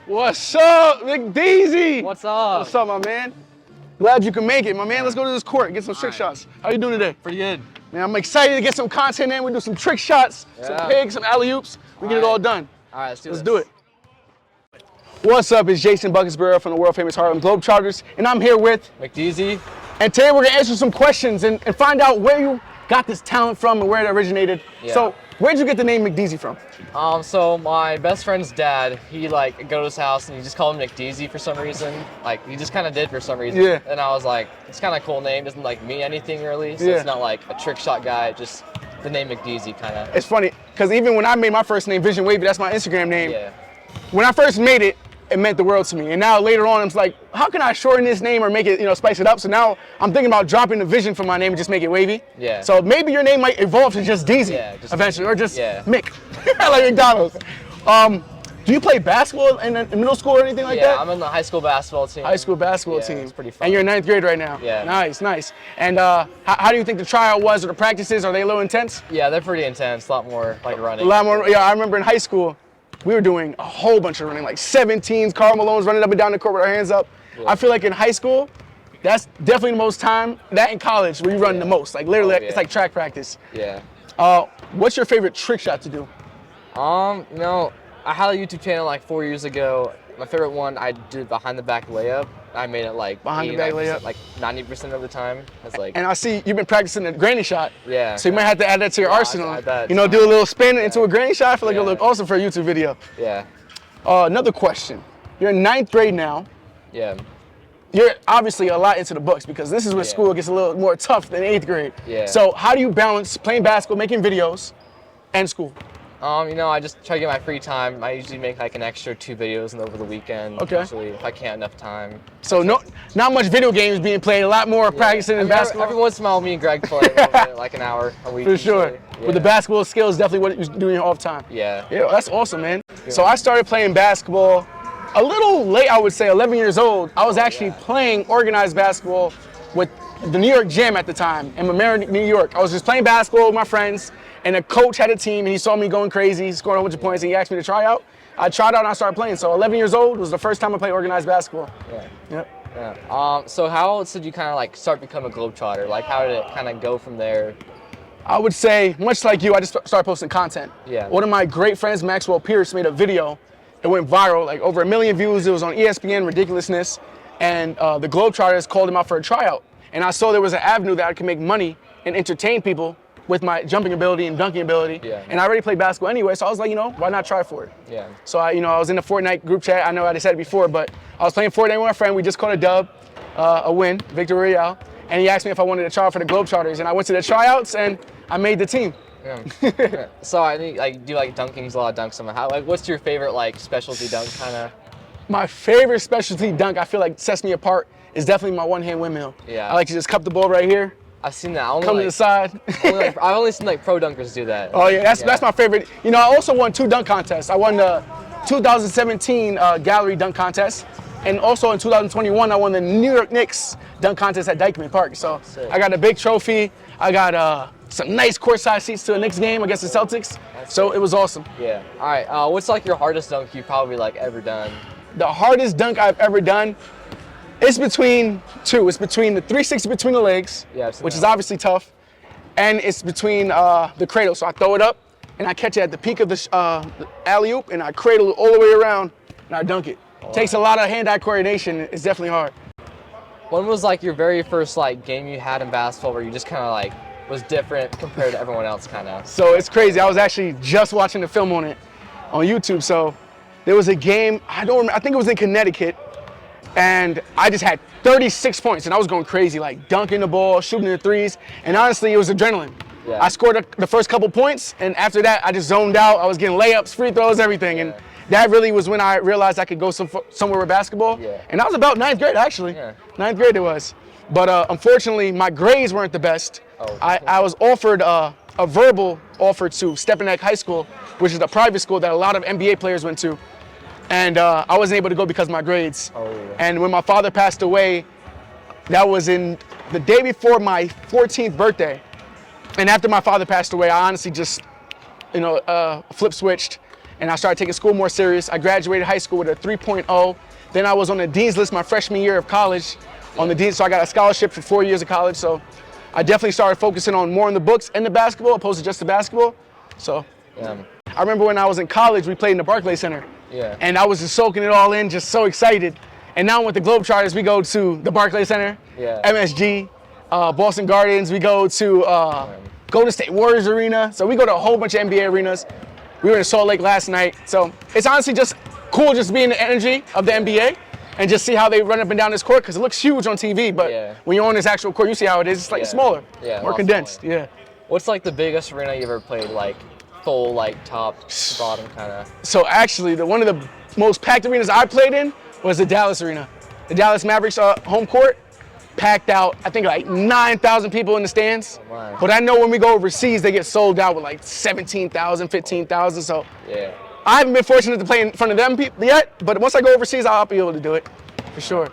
What's up, McDeezy? What's up? What's up, my man? Glad you can make it, my man. Let's go to this court, get some trick shots. How you doing today? Pretty good. Man, I'm excited to get some content in. We do some trick shots, some pigs, some alley-oops. We get it all done. All right, let's do it. What's up? It's Jason Barrera from the world-famous Harlem Globetrotters, and I'm here with McDeezy. And today we're gonna answer some questions and find out where you got this talent from and where it originated. Yeah. So, where'd you get the name McDeezy from? So my best friend's dad, he like go to his house and he just called him McDeezy for some reason. Like he just kind of did for some reason. Yeah. And I was like, it's kind of a cool name. Doesn't like mean anything really. So Yeah. it's not like a trick shot guy. Just the name McDeezy kind of. It's funny because even when I made my first name, Vision Wavy, that's my Instagram name. Yeah. When I first made it, it meant the world to me. And now later on, I'm like, how can I shorten this name or make it, spice it up? So now I'm thinking about dropping the Vision from my name and just make it Wavy. Yeah. So maybe your name might evolve to just Deezy eventually, or just Mick, like McDonald's. Do you play basketball in middle school or anything like that? Yeah, I'm in the high school basketball team. High school basketball team. It's pretty fun. And you're in 9th grade right now? Yeah. Nice, nice. And how do you think the tryout was or the practices? Are they a little intense? Yeah, they're pretty intense. A lot more like running. A lot more, yeah. I remember in high school, we were doing a whole bunch of running, like 17s, Karl Malone's running up and down the court with our hands up. Yeah. I feel like in high school, that's definitely the most time. That in college, where you run the most. Like literally, it's like track practice. Yeah. What's your favorite trick shot to do? I had a YouTube channel like 4 years ago. My favorite one, I did behind the back layup. I made it like behind the back layup, like 90% of the time. That's like. And I see you've been practicing the granny shot. Yeah. So you might have to add that to your arsenal. Add that. Do a little spin into a granny shot. I feel like it'll look awesome for a YouTube video. Yeah. Another question. You're in 9th grade now. Yeah. You're obviously a lot into the books because this is where school gets a little more tough than 8th grade. Yeah. So how do you balance playing basketball, making videos, and school? I just try to get my free time. I usually make like an extra 2 videos over the weekend. Okay. Usually, if I can't enough time. So not much video games being played. A lot more practicing in basketball. Every once in a while, me and Greg play like an hour a week. For sure. Yeah. But the basketball skill is definitely what you do in your off time. Yeah. Yeah, that's awesome, man. So I started playing basketball a little late, I would say, 11 years old. I was actually playing organized basketball with the New York Gym at the time in Barrera, New York. I was just playing basketball with my friends, and the coach had a team, and he saw me going crazy, scoring a bunch of points, and he asked me to try out. I tried out and I started playing. So 11 years old was the first time I played organized basketball. Yeah. Yep. Yeah. So how did you kind of like start becoming a Globetrotter? Like how did it kind of go from there? I would say, much like you, I just started posting content. Yeah. One of my great friends, Maxwell Pierce, made a video. It went viral, like over 1 million views. It was on ESPN, ridiculousness. And the Globetrotters called him out for a tryout. And I saw there was an avenue that I could make money and entertain people with my jumping ability and dunking ability. Yeah. And I already played basketball anyway, so I was like, why not try for it? Yeah. So I was in the Fortnite group chat. I know I said it before, but I was playing Fortnite with my friend. We just caught a dub, a win, Victory Royale. And he asked me if I wanted to try out for the Globetrotters. And I went to the tryouts and I made the team. Yeah. So I think do you like dunkings, a lot of dunks somehow. Like what's your favorite like specialty dunk kind of? My favorite specialty dunk I feel like sets me apart is definitely my one-hand windmill. Yeah. I like to just cup the ball right here. I've seen that. Come to the side. I've only seen like pro dunkers do that. Oh yeah, that's my favorite. I also won 2 dunk contests. I won the 2017 gallery dunk contest, and also in 2021 I won the New York Knicks dunk contest at Dykeman Park. So I got a big trophy. I got some nice courtside seats to a Knicks game against the Celtics. So it was awesome. Yeah. All right. What's like your hardest dunk you've probably like ever done? The hardest dunk I've ever done. It's between 2. It's between the 360 between the legs, which is obviously tough, and it's between the cradle. So I throw it up, and I catch it at the peak of the alley-oop, and I cradle it all the way around, and I dunk it. Takes a lot of hand-eye coordination. It's definitely hard. When was like your very first like game you had in basketball where you just kind of like was different compared to everyone else kind of? So it's crazy. I was actually just watching the film on it on YouTube. So there was a game, I don't remember, I think it was in Connecticut, and I just had 36 points, and I was going crazy, like dunking the ball, shooting the threes, and honestly, it was adrenaline. Yeah. I scored the first couple points, and after that, I just zoned out. I was getting layups, free throws, everything, and that really was when I realized I could go somewhere with basketball. Yeah. And that was about 9th grade, actually. Yeah. 9th grade it was. But unfortunately, my grades weren't the best. Oh. I was offered a verbal offer to Stepinac High School, which is a private school that a lot of NBA players went to. And I wasn't able to go because of my grades. Oh, yeah. And when my father passed away, that was in the day before my 14th birthday. And after my father passed away, I honestly just, flip switched. and I started taking school more serious. I graduated high school with a 3.0. Then I was on the dean's list my freshman year of college. On the dean, so I got a scholarship for 4 years of college. So I definitely started focusing on more on the books and the basketball opposed to just the basketball. So I remember when I was in college, we played in the Barclays Center. Yeah. And I was just soaking it all in, just so excited. And now with the Globetrotters, we go to the Barclays Center, MSG, Boston Gardens. We go to Golden State Warriors Arena. So we go to a whole bunch of NBA arenas. We were in Salt Lake last night. So it's honestly just cool just being the energy of the NBA and just see how they run up and down this court because it looks huge on TV. But when you're on this actual court, you see how it is. It's like smaller, more condensed. Smaller. Yeah. What's like the biggest arena you ever played? Like full, like top to bottom kind of. So actually, one of the most packed arenas I played in was the Dallas arena. The Dallas Mavericks home court, packed out. I think like 9,000 people in the stands. Oh, wow. But I know when we go overseas, they get sold out with like 17,000, 15,000. So I haven't been fortunate to play in front of them yet. But once I go overseas, I'll be able to do it for sure.